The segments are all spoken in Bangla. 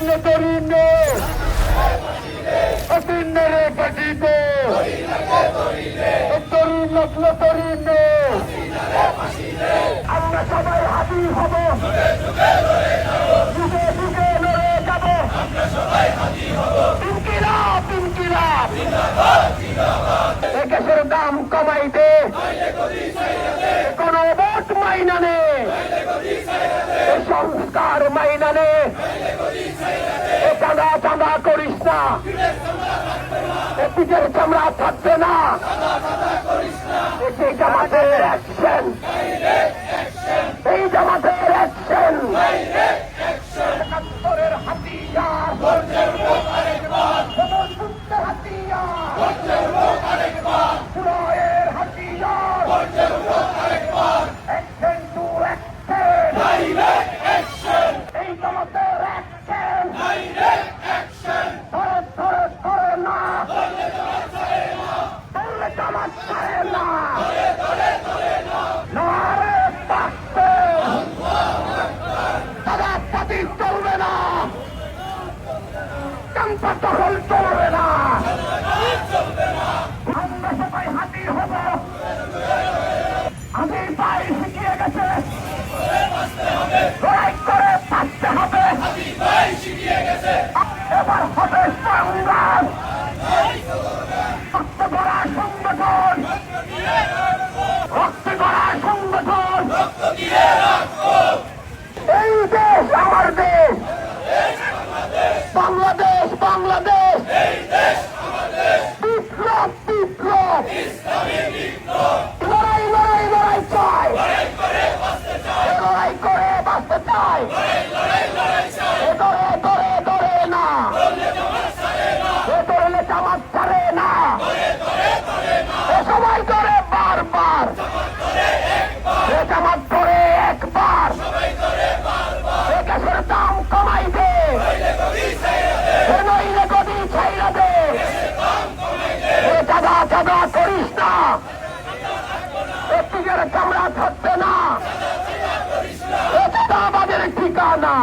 লাগলো তরুণে অতীন্দ্রে পাঠিত তরুণ লাগলো তরুণে আমরা সবাই হাজির হব যুগে যুগে লড়ে যাব ইনকিলাব ইনকিলাব গ্যাসের দাম কমাইতে কোন ভোট মাইনা নেই সংস্কার মাইনা নেই চাঁদা চাঁদা করিস না পিঠের চামড়া থাকবে না এই জামাতের অ্যাকশন এই জামাতের অ্যাকশন একাত্তরের হাতিয়ার জুলাইয়ের হাতিয়ার অ্যাকশন টু অ্যাকশন এই জামাতের অ্যাকশন ধরে ধরে ধরে না ধরলে জামাত ছাড়ে না নারে থাকবে তারা পাতি চলবে না কাম্পা দখল চলবে না আমরা সবাই হাজির হব আমি পাই শিখিয়ে গেছে লড়াই করে বাঁচতে হবে এবার হবে সংগ্রাম রক্ত গড়া সংগঠন রক্ত গড়া সংগঠন এই দেশ আমার দেশ বাংলাদেশ বাংলাদেশ বিপ্লব বিপ্লব লড়াই লড়াই লড়াই চাই লড়াই করে বাঁচতে চাই ধরে ধরে ধরে না ধরলে জামাত ছাড়ে না সবাই করে বারবার জামাত করে একবার গ্যাসের দাম কমাই দে নইলে গদি ছাইরা দে চাঁদা চাঁদা করিস না পিঠের চামড়া থাকবে না আমাদের ঠিকানা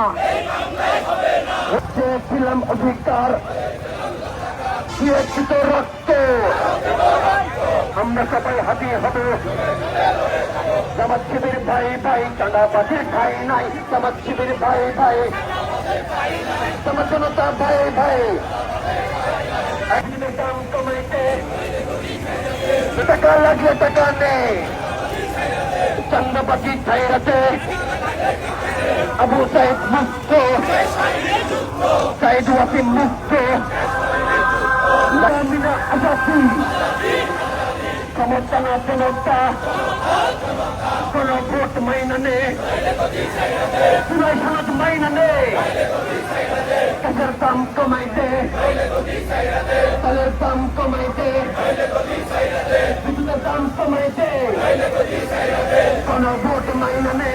ছিলাম অধিকার দিয়েছি তো রক্ত আমরা সবাই হাতিয়ে হবে জামাত শিবির ভাই ভাই চাঁদাবাজির ঠাই নাই জামাত শিবির ভাই ভাই জামাত জনতা ভাই ভাই একদিনের দাম কমাইতে টাকা লাগলে টাকা নেই চাঁদাবাজি ঠাইরাতে আবু সাইদ মুক্ত সাইদ ওয়াসিম মুক্ত লামিনা আজাদি সমর্থনা জনতা কোন ভোট মাইনা নে চুলাই সনদ মাইনা নে গ্যাসের দাম কমাইতে তেলের দাম কমাইতে বিদ্যুতের দাম কমাইতে কোন ভোট মাইনা নে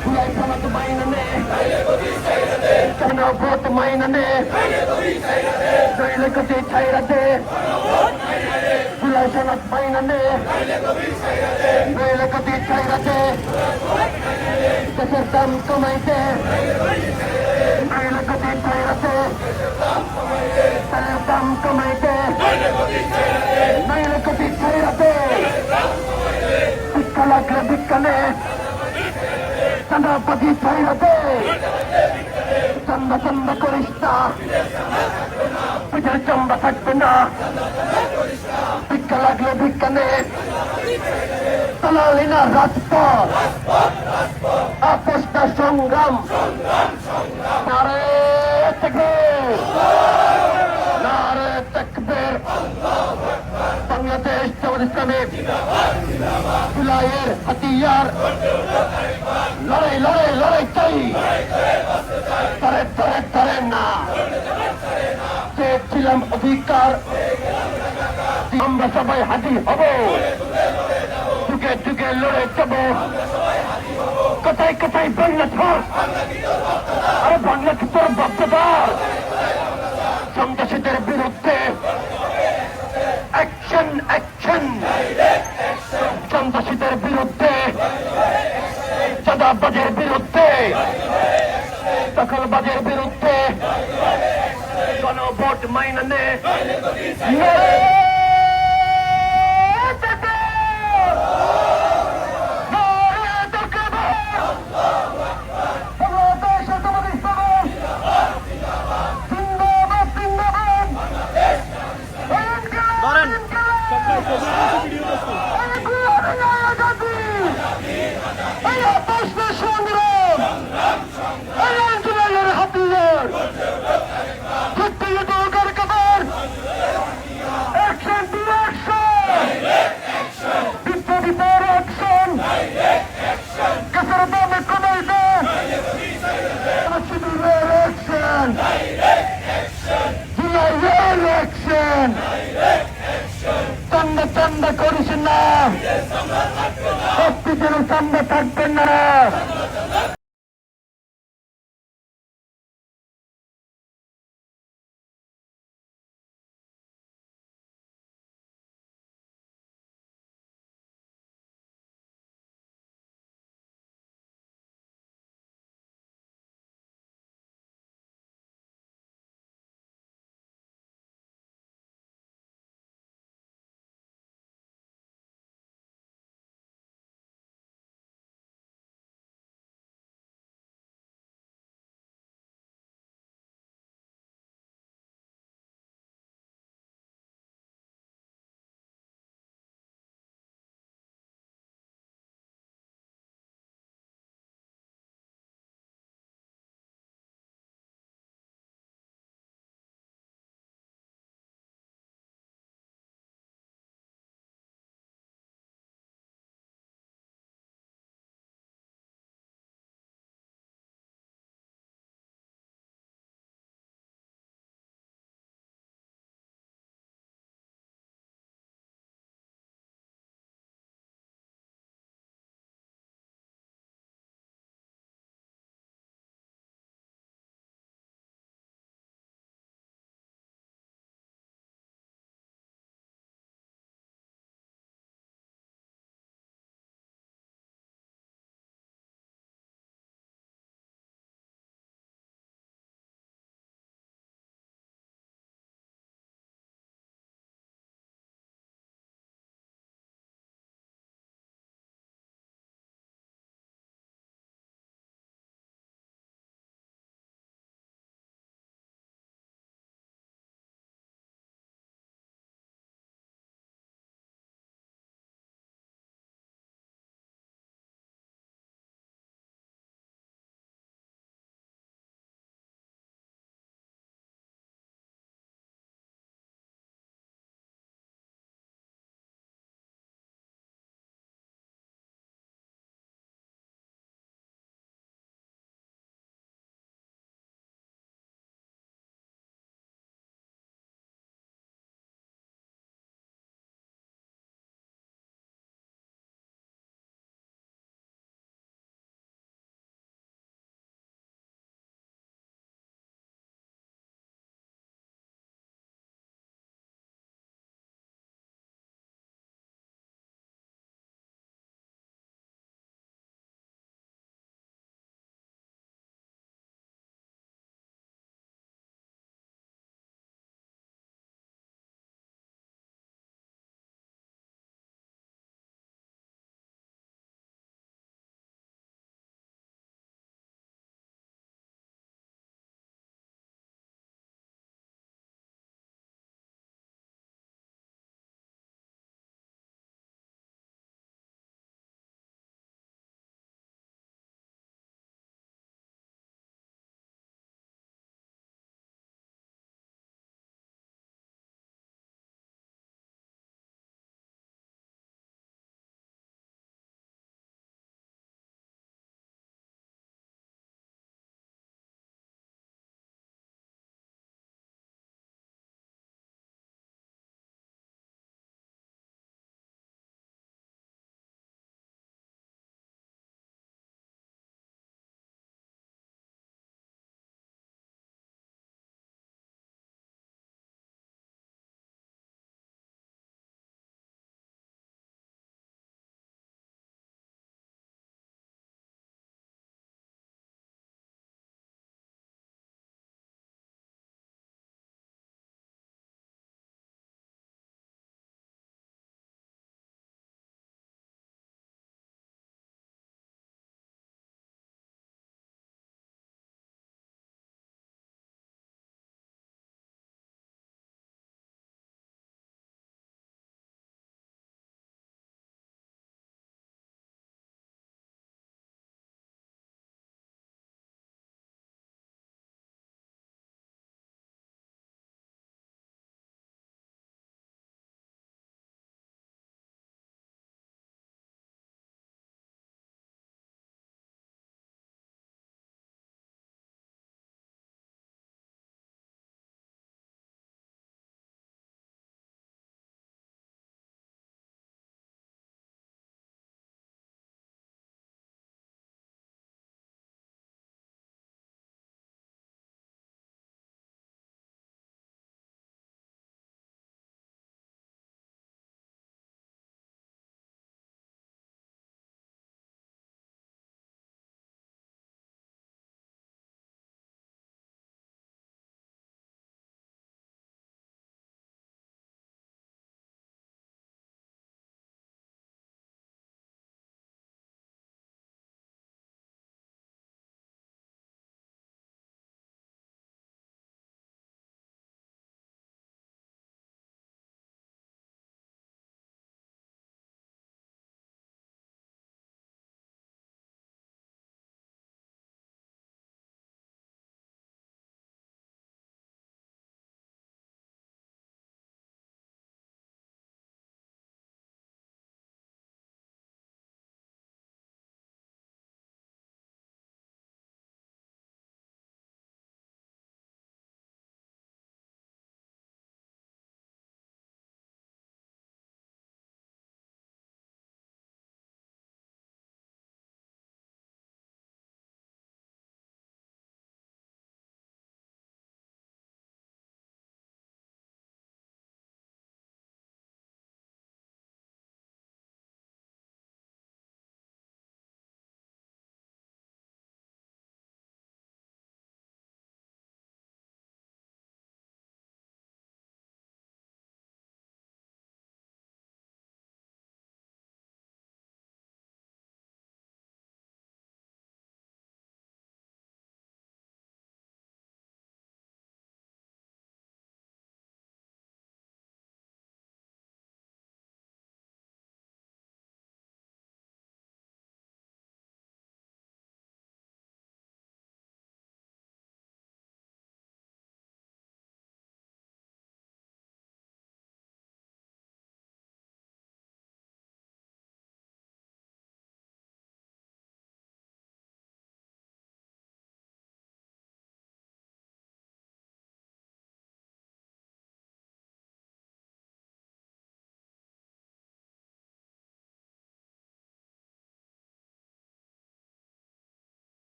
চুলাই সনদ মাইনা নে কোন ভোট মাইনা নে নইলে গদি ছাইরা দে চুলাই সনদ মাইনা নে নইলে গদি ছাইরা দে গ্যাসের দাম কমাইতে নইলে গদি ছাইরা দে তেলের দাম কমাইতে নইলে গদি ছাইরা দে ভিক্ষা লাগলে ভিক্ষা নে চাঁদাবাজি ছাইরা দে চান্দা চান্দা করিস না পিঠের চামড়া থাকবে না ভিক্ষা লাগলে ভিক্ষা নে দালালি না রাজপথ আপোষ না সংগ্রাম নারে তাকবীর নারে তাকবীর বাংলাদেশ জামাত ইসলামী জুলাইয়ের হাতিয়ার লড়াই লড়াই লড়াই চাই ধরে ধরে ধরে না চেয়েছিলাম অধিকার আমরা সবাই হাজির হব যুগে যুগে লড়ে যাব কোথায় কোথায় বাংলা ছাড় আরে বাংলা কি তোর বাধ্যতার সন্ত্রাসীদের বিরুদ্ধে অ্যাকশন অ্যাকশন সন্ত্রাসীদের বিরুদ্ধে চাঁদাবাজের বিরুদ্ধে দখলবাজের বিরুদ্ধে গণভোট মাইনে নে চান্দা করিস না, সত্যি যেন চান্দা থাকবে না।